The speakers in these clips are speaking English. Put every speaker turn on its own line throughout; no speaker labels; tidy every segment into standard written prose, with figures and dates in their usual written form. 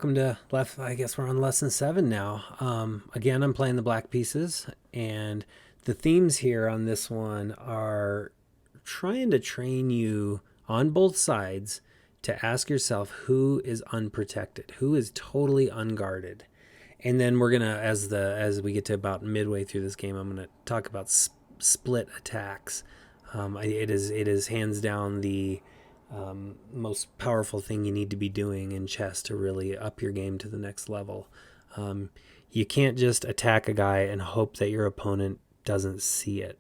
welcome to left. I guess we're on lesson 7 now. Again, I'm playing the black pieces, and the themes here on this one are trying to train you on both sides to ask yourself who is unprotected, who is totally unguarded. And then we're gonna, as we get to about midway through this game, I'm gonna talk about split attacks. It is hands down the most powerful thing you need to be doing in chess to really up your game to the next level. You can't just attack a guy and hope that your opponent doesn't see it,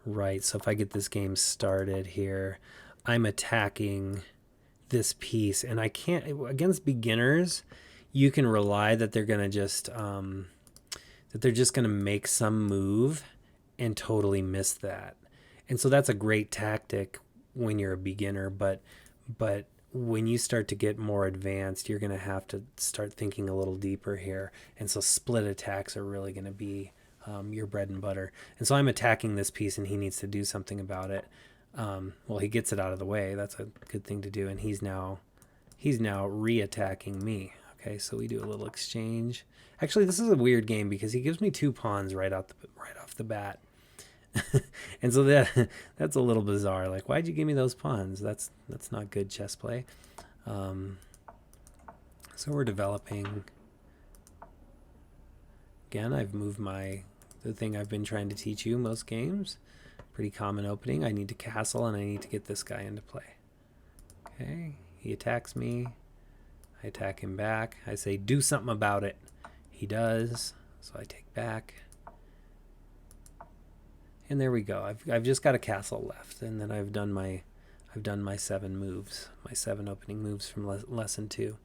right? So if I get this game started here, I'm attacking this piece, and I can't, against beginners, you can rely that they're gonna just make some move and totally miss that. And so that's a great tactic when you're a beginner, but when you start to get more advanced, you're going to have to start thinking a little deeper here. And so split attacks are really going to be your bread and butter. And so I'm attacking this piece, and he needs to do something about it. Well, he gets it out of the way. That's a good thing to do. And he's now re-attacking me. Okay, so we do a little exchange. Actually, this is a weird game because he gives me 2 pawns right off the bat. And so that's a little bizarre. Like, why'd you give me those pawns? That's not good chess play. So we're developing. Again, I've moved the thing I've been trying to teach you most games. Pretty common opening. I need to castle, and I need to get this guy into play. Okay, he attacks me. I attack him back. I say, do something about it. He does. So I take back. And there we go. I've just got a castle left, and then I've done my 7 moves, my 7 opening moves from lesson 2.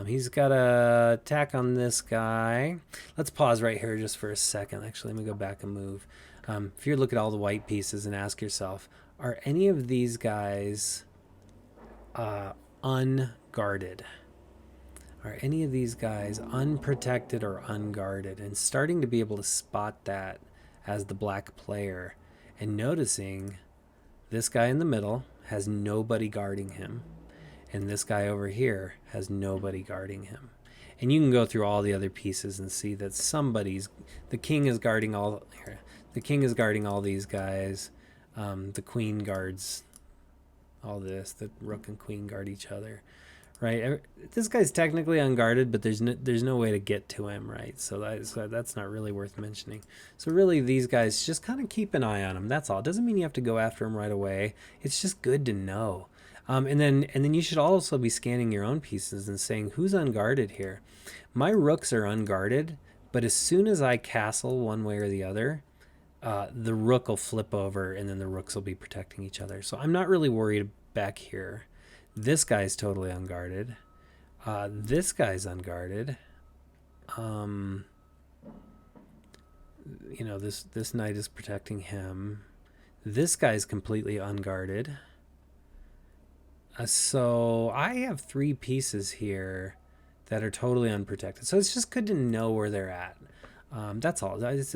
He's got a attack on this guy. Let's pause right here just for a second. Actually, let me go back and move. If you look at all the white pieces and ask yourself, are any of these guys unguarded? Are any of these guys unprotected or unguarded? And starting to be able to spot that as the black player, and noticing this guy in the middle has nobody guarding him, and this guy over here has nobody guarding him. And you can go through all the other pieces and see that the king is guarding all these guys. The queen guards all this. The rook and queen guard each other. Right, this guy's technically unguarded, but there's no way to get to him, right? So that's not really worth mentioning. So really, these guys, just kind of keep an eye on them. That's all. It doesn't mean you have to go after them right away. It's just good to know. And then you should also be scanning your own pieces and saying, who's unguarded here? My rooks are unguarded, but as soon as I castle one way or the other, the rook will flip over, and then the rooks will be protecting each other. So I'm not really worried back here. This guy's totally unguarded. This guy's unguarded. This knight is protecting him. This guy's completely unguarded. So I have 3 pieces here that are totally unprotected. So it's just good to know where they're at. That's all. There's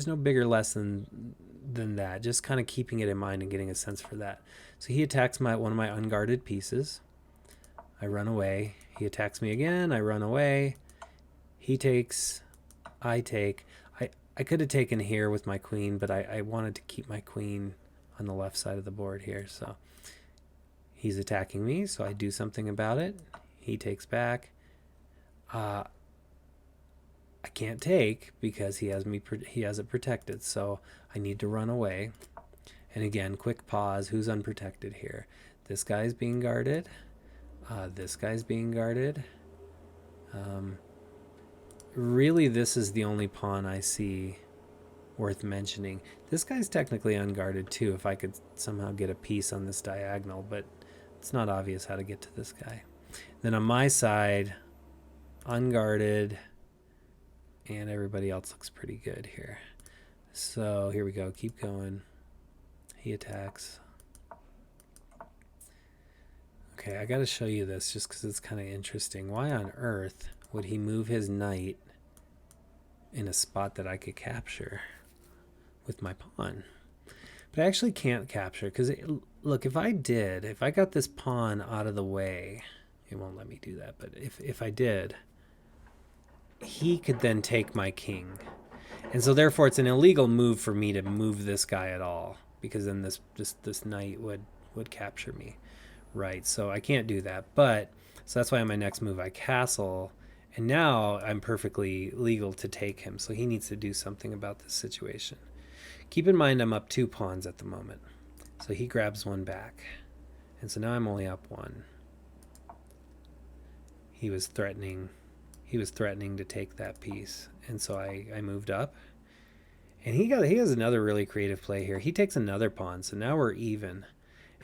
no bigger lesson than that. Just kind of keeping it in mind and getting a sense for that. So he attacks one of my unguarded pieces. I run away. He attacks me again. I run away. He takes. I take. I could have taken here with my queen, but I wanted to keep my queen on the left side of the board here. So he's attacking me, so I do something about it. He takes back. I can't take because he has it protected, so I need to run away. And again, quick pause. Who's unprotected here? This guy's being guarded. This guy's being guarded. Really, this is the only pawn I see worth mentioning. This guy's technically unguarded too, if I could somehow get a piece on this diagonal, but it's not obvious how to get to this guy. Then on my side, unguarded, and everybody else looks pretty good here. So here we go. Keep going. He attacks. Okay, I got to show you this just because it's kind of interesting. Why on earth would he move his knight in a spot that I could capture with my pawn? But I actually can't capture because, look, if I got this pawn out of the way, It won't let me do that, but if I did, he could then take my king. And so therefore it's an illegal move for me to move this guy at all, because then this knight would capture me. Right, so I can't do that. But so that's why on my next move I castle, and now I'm perfectly legal to take him. So he needs to do something about this situation. Keep in mind I'm up 2 pawns at the moment. So he grabs one back. And so now I'm only up 1. He was threatening to take that piece. And so I moved up. And he has another really creative play here. He takes another pawn, so now we're even.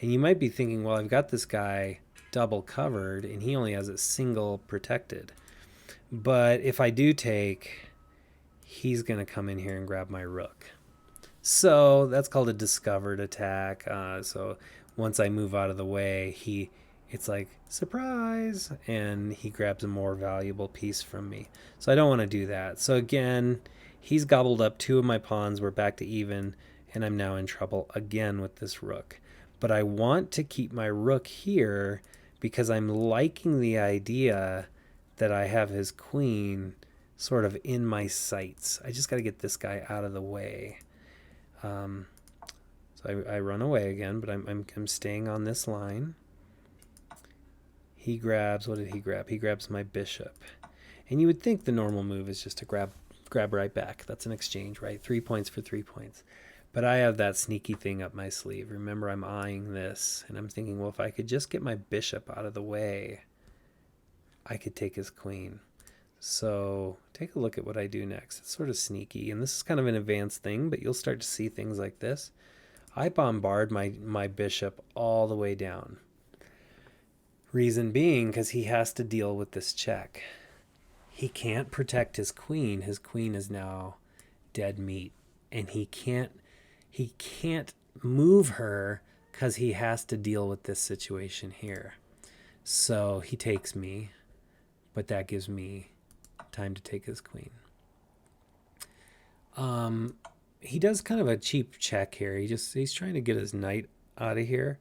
And you might be thinking, well, I've got this guy double covered, and he only has a single protected. But if I do take, he's going to come in here and grab my rook. So that's called a discovered attack. So once I move out of the way, it's like, surprise, and he grabs a more valuable piece from me. So I don't want to do that. So again, he's gobbled up 2 of my pawns. We're back to even, and I'm now in trouble again with this rook. But I want to keep my rook here because I'm liking the idea that I have his queen sort of in my sights. I just got to get this guy out of the way. So I run away again, but I'm staying on this line. He grabs, what did he grab? He grabs my bishop. And you would think the normal move is just to grab right back. That's an exchange, right? 3 points for 3 points. But I have that sneaky thing up my sleeve. Remember, I'm eyeing this, and I'm thinking, well, if I could just get my bishop out of the way, I could take his queen. So take a look at what I do next. It's sort of sneaky, and this is kind of an advanced thing, but you'll start to see things like this. I bombard my bishop all the way down. Reason being, because he has to deal with this check. He can't protect his queen. His queen is now dead meat, and he can't move her because he has to deal with this situation here. So he takes me, but that gives me time to take his queen. He does kind of a cheap check here. He's trying to get his knight out of here.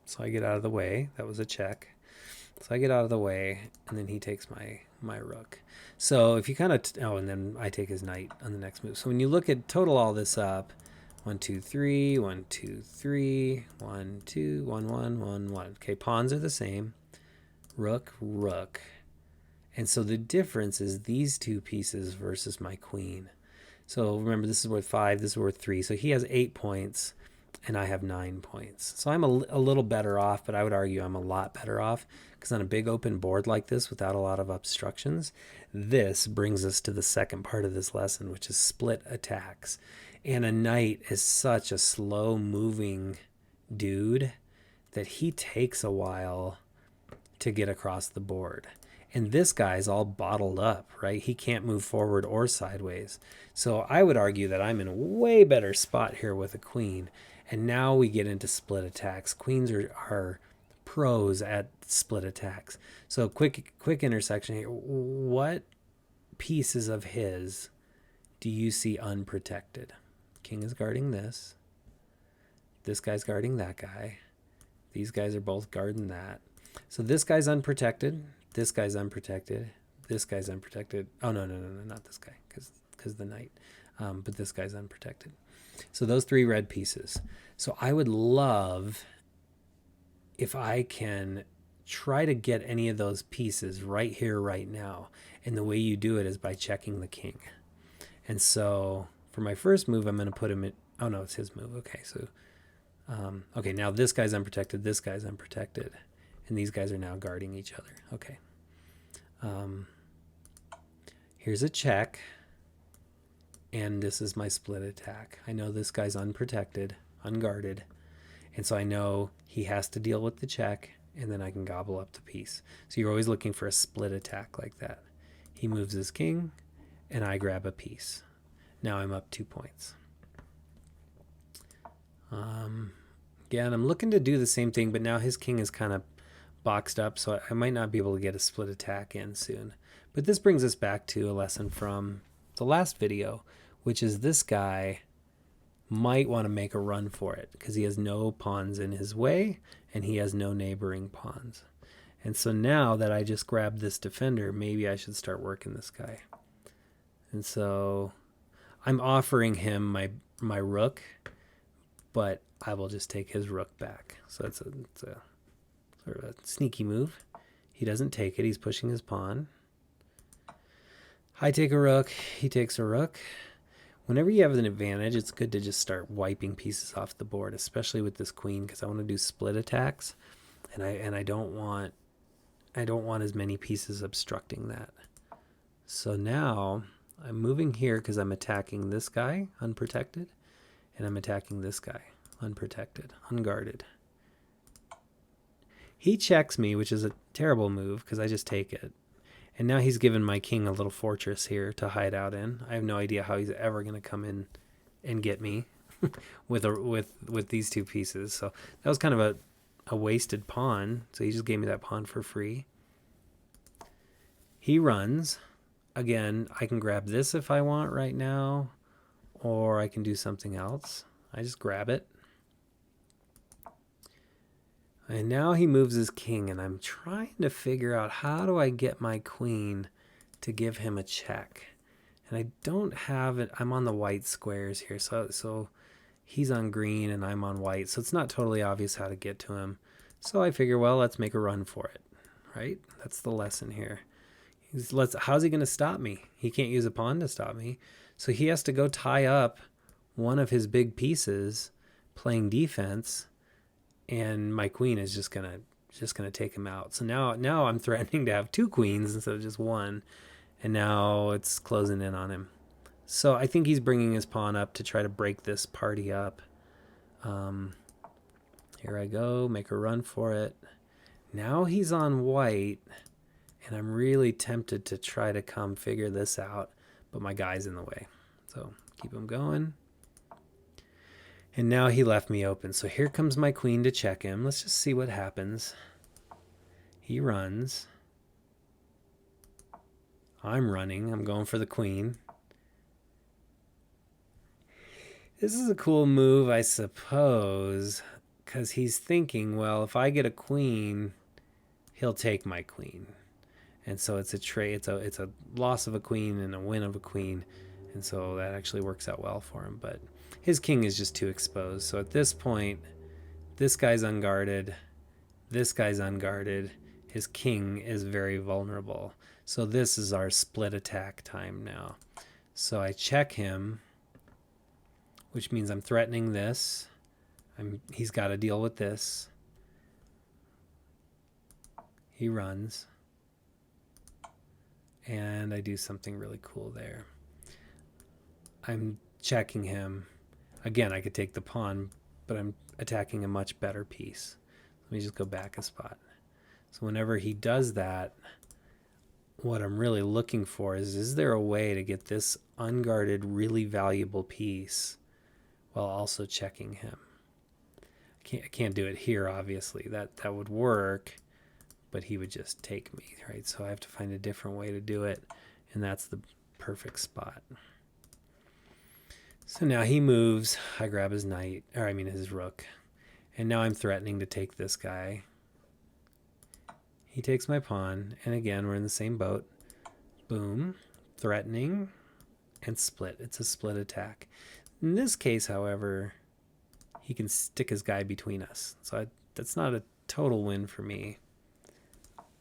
So I get out of the way. That was a check. So I get out of the way, and then he takes my rook. So if you kind of, and then I take his knight on the next move. So when you look at total all this up, 1, 2, 3, 1, 2, 3, 1, 2, 1, 1, 1, 1. Okay, pawns are the same. Rook, rook. And so the difference is these 2 pieces versus my queen. So remember, this is worth 5, this is worth 3. So he has 8 points, and I have 9 points. So I'm a little better off, but I would argue I'm a lot better off, because on a big open board like this without a lot of obstructions, this brings us to the second part of this lesson, which is split attacks. And a knight is such a slow moving dude that he takes a while to get across the board. And this guy's all bottled up, right? He can't move forward or sideways. So I would argue that I'm in a way better spot here with a queen. And now we get into split attacks. Queens are pros at split attacks. So quick intersection here. What pieces of his do you see unprotected? King is guarding this. This guy's guarding that guy. These guys are both guarding that. So this guy's unprotected. This guy's unprotected. This guy's unprotected. Oh, no, not this guy, because the knight. But this guy's unprotected. So those 3 red pieces. So I would love if I can try to get any of those pieces right here, right now. And the way you do it is by checking the king. And so for my first move, I'm going to put him in. Oh, no, it's his move. Okay, so, okay, now this guy's unprotected. This guy's unprotected. And these guys are now guarding each other. Okay. Here's a check. And this is my split attack. I know this guy's unprotected, unguarded. And so I know he has to deal with the check, and then I can gobble up the piece. So you're always looking for a split attack like that. He moves his king, and I grab a piece. Now I'm up 2 points. Again, I'm looking to do the same thing, but now his king is kind of boxed up, so I might not be able to get a split attack in soon. But this brings us back to a lesson from the last video, which is this guy might want to make a run for it because he has no pawns in his way and he has no neighboring pawns. And so now that I just grabbed this defender, maybe I should start working this guy. And so I'm offering him my rook, but I will just take his rook back. So it's a sort of a sneaky move. He doesn't take it. He's pushing his pawn. I take a rook. He takes a rook. Whenever you have an advantage, it's good to just start wiping pieces off the board, especially with this queen, because I want to do split attacks, and I don't want as many pieces obstructing that. So now I'm moving here because I'm attacking this guy unprotected, and I'm attacking this guy unprotected, unguarded. He checks me, which is a terrible move because I just take it. And now he's given my king a little fortress here to hide out in. I have no idea how he's ever going to come in and get me with these two pieces. So that was kind of a wasted pawn. So he just gave me that pawn for free. He runs. Again, I can grab this if I want right now, or I can do something else. I just grab it. And now he moves his king, and I'm trying to figure out how do I get my queen to give him a check. And I don't have it. I'm on the white squares here, so he's on green and I'm on white, so it's not totally obvious how to get to him. So I figure, well, let's make a run for it, right? That's the lesson here. How's he going to stop me? He can't use a pawn to stop me, so he has to go tie up one of his big pieces playing defense, and my queen is just gonna take him out. So now I'm threatening to have two queens instead of just one, and now it's closing in on him. So I think he's bringing his pawn up to try to break this party up. Here I go, make a run for it. Now he's on white, and I'm really tempted to try to come figure this out, but my guy's in the way. So keep him going. And now he left me open. So here comes my queen to check him. Let's just see what happens. He runs. I'm running. I'm going for the queen. This is a cool move, I suppose, because he's thinking, well, if I get a queen, he'll take my queen. And so it's a trade. It's a loss of a queen and a win of a queen. And so that actually works out well for him. But his king is just too exposed. So at this point, this guy's unguarded. This guy's unguarded. His king is very vulnerable. So this is our split attack time now. So I check him, which means I'm threatening this. He's got to deal with this. He runs. And I do something really cool there. I'm checking him. Again, I could take the pawn, but I'm attacking a much better piece. Let me just go back a spot. So whenever he does that, what I'm really looking for is there a way to get this unguarded, really valuable piece while also checking him? I can't do it here, obviously. That would work, but he would just take me, right? So I have to find a different way to do it, and that's the perfect spot. So now he moves. I grab his knight, or I mean his rook, and now I'm threatening to take this guy. He takes my pawn, and again, we're in the same boat. Boom, threatening, and split. It's a split attack. In this case, however, he can stick his guy between us, so that's not a total win for me.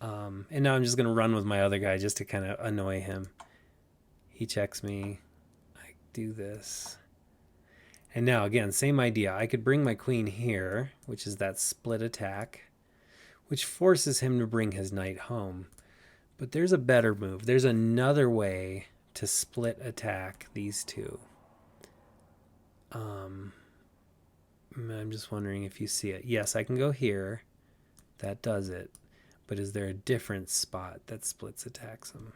And now I'm just going to run with my other guy just to kind of annoy him. He checks me. I do this. And now, again, same idea. I could bring my queen here, which is that split attack, which forces him to bring his knight home. But there's a better move. There's another way to split attack these two. I'm just wondering if you see it. Yes, I can go here. That does it. But is there a different spot that split attacks him?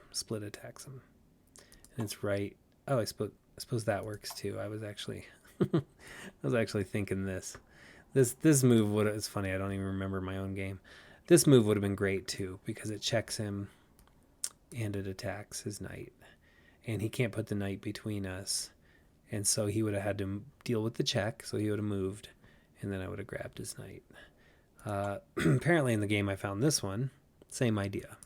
And it's right. Oh, I suppose that works too. I was actually thinking this move would. It's funny. I don't even remember my own game. This move would have been great too because it checks him, and it attacks his knight, and he can't put the knight between us, and so he would have had to deal with the check. So he would have moved, and then I would have grabbed his knight. Apparently in the game I found this one, Same idea.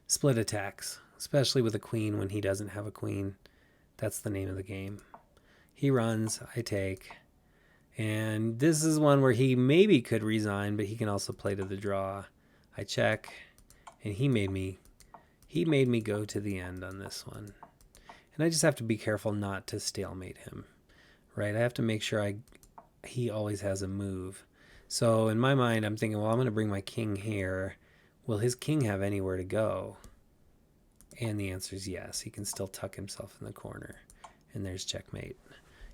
Split attacks, especially with a queen when he doesn't have a queen. That's the name of the game. He runs, I take. And this is one where he maybe could resign, but he can also play to the draw. I check, and he made me go to the end on this one. And I just have to be careful not to stalemate him, right? I have to make sure he always has a move. So in my mind, I'm thinking, well, I'm going to bring my king here. Will his king have anywhere to go? And the answer is yes. He can still tuck himself in the corner. And there's checkmate.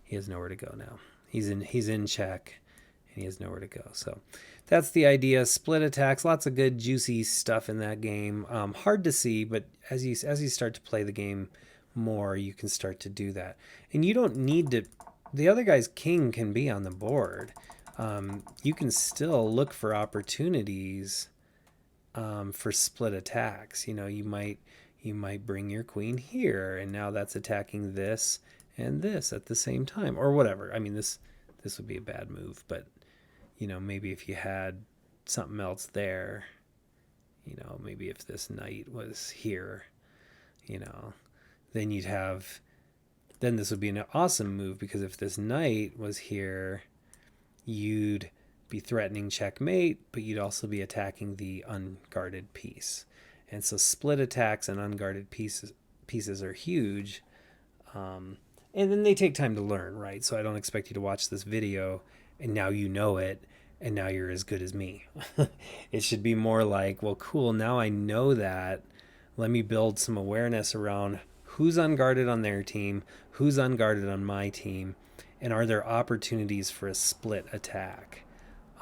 He has nowhere to go now. He's in check, and he has nowhere to go. So that's the idea. Split attacks, lots of good juicy stuff in that game. Hard to see, but as you start to play the game more, you can start to do that. And you don't need to. The other guy's king can be on the board. You can still look for opportunities for split attacks. You know, you might bring your queen here, and now that's attacking this and this at the same time, or whatever. I mean, this would be a bad move, but you know, maybe if you had something else there, you know, maybe if this knight was here, you know, then this would be an awesome move, because if this knight was here, you'd be threatening checkmate, but you'd also be attacking the unguarded piece. And so split attacks and unguarded pieces are huge. And then they take time to learn, right? So I don't expect you to watch this video and now you know it, and now you're as good as me. It should be more like, well, cool, now I know that. Let me build some awareness around who's unguarded on their team, who's unguarded on my team, and are there opportunities for a split attack?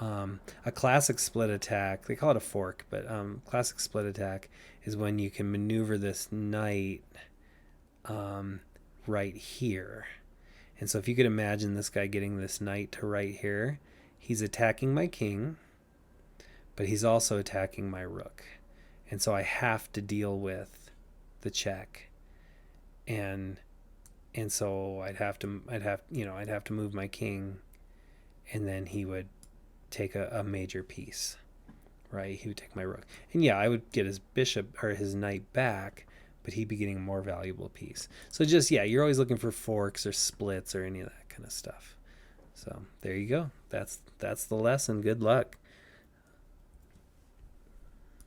A classic split attack, they call it a fork, but classic split attack is when you can maneuver this knight right here. And so if you could imagine this guy getting this knight to right here, he's attacking my king, but he's also attacking my rook. And so I have to deal with the check. And so I'd have to move my king, and then he would take a major piece, right? He would take my rook. And yeah, I would get his bishop or his knight back, but he'd be getting a more valuable piece. So just, yeah, you're always looking for forks or splits or any of that kind of stuff. So there you go. That's the lesson. Good luck.